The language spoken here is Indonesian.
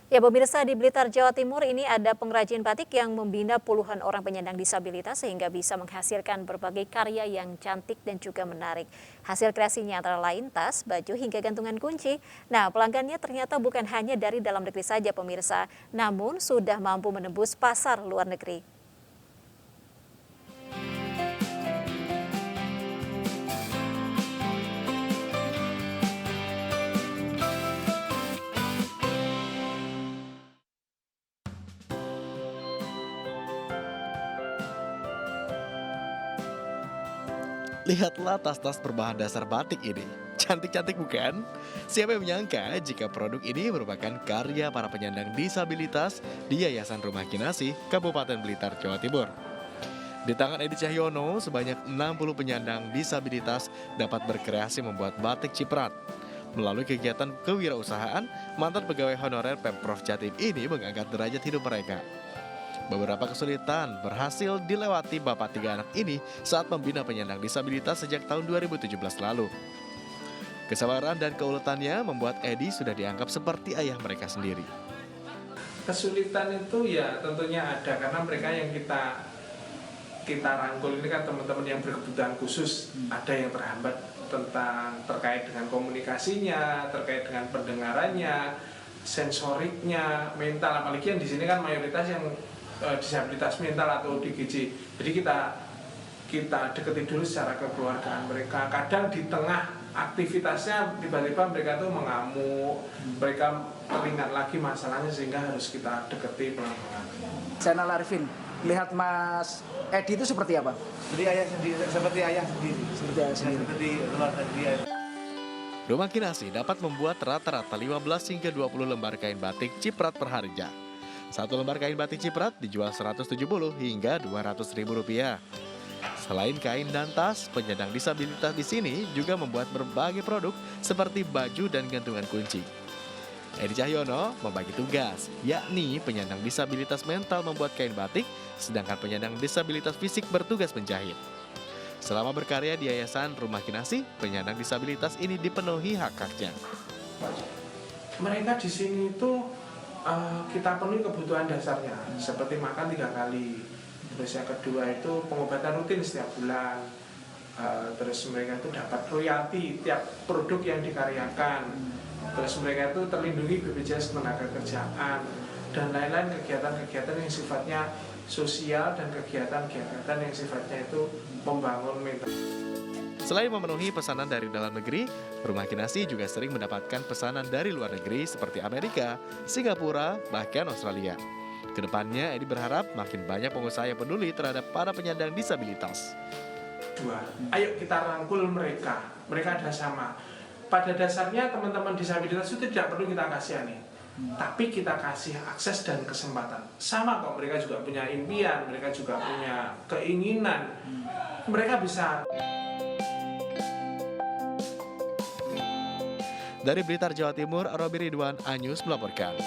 Ya, pemirsa, di Blitar, Jawa Timur ini ada pengrajin batik yang membina puluhan orang penyandang disabilitas sehingga bisa menghasilkan berbagai karya yang cantik dan juga menarik. Hasil kreasinya antara lain tas, baju, hingga gantungan kunci. Nah, pelanggannya ternyata bukan hanya dari dalam negeri saja, pemirsa, namun sudah mampu menembus pasar luar negeri. Lihatlah tas-tas berbahan dasar batik ini. Cantik-cantik bukan? Siapa yang menyangka jika produk ini merupakan karya para penyandang disabilitas di Yayasan Rumah Kinasih, Kabupaten Blitar, Jawa Timur. Di tangan Edi Cahyono, sebanyak 60 penyandang disabilitas dapat berkreasi membuat batik ciprat. Melalui kegiatan kewirausahaan, mantan pegawai honorer Pemprov Jatim ini mengangkat derajat hidup mereka. Beberapa kesulitan berhasil dilewati bapak tiga anak ini saat membina penyandang disabilitas sejak tahun 2017 lalu. Kesabaran dan keuletannya membuat Edi sudah dianggap seperti ayah mereka sendiri. Kesulitan itu ya tentunya ada karena mereka yang kita rangkul ini kan teman-teman yang berkebutuhan khusus, ada yang terhambat terkait dengan komunikasinya, terkait dengan pendengarannya, sensoriknya, mental, apalagi yang di sini kan mayoritas yang disabilitas mental atau DGJ. Jadi kita deketi dulu secara kekeluargaan mereka. Kadang di tengah aktivitasnya tiba-tiba mereka tuh mengamuk, mereka teringat lagi masalahnya sehingga harus kita deketi pelan-pelan. Zainal Arifin, lihat Mas Edi itu seperti apa? Seperti ayah sendiri. Seperti ayah sendiri. Seperti keluarga dia. Rumah Kinasih dapat membuat rata-rata 15 hingga 20 lembar kain batik ciprat per harinya. Satu lembar kain batik ciprat dijual Rp170 hingga Rp200.000. Selain kain dan tas, penyandang disabilitas di sini juga membuat berbagai produk seperti baju dan gantungan kunci. Edi Cahyono membagi tugas, yakni penyandang disabilitas mental membuat kain batik, sedangkan penyandang disabilitas fisik bertugas menjahit. Selama berkarya di Yayasan Rumah Kinasih, penyandang disabilitas ini dipenuhi hak-haknya. Mereka di sini itu kita penuhi kebutuhan dasarnya, seperti makan 3 kali. Terus yang kedua itu pengobatan rutin setiap bulan. Terus mereka itu dapat royalti tiap produk yang dikaryakan. Terus mereka itu terlindungi BPJS Ketenagakerjaan dan lain-lain kegiatan-kegiatan yang sifatnya sosial dan kegiatan-kegiatan yang sifatnya itu membangun mental. Selain memenuhi pesanan dari dalam negeri, Rumah Kinasih juga sering mendapatkan pesanan dari luar negeri seperti Amerika, Singapura, bahkan Australia. Kedepannya, Edi berharap makin banyak pengusaha yang peduli terhadap para penyandang disabilitas. Ayo kita rangkul mereka ada sama. Pada dasarnya teman-teman disabilitas itu tidak perlu kita kasihani, tapi kita kasih akses dan kesempatan. Sama kok, mereka juga punya impian, mereka juga punya keinginan, mereka bisa. Dari Blitar, Jawa Timur, Robi Ridwan, Anyus melaporkan.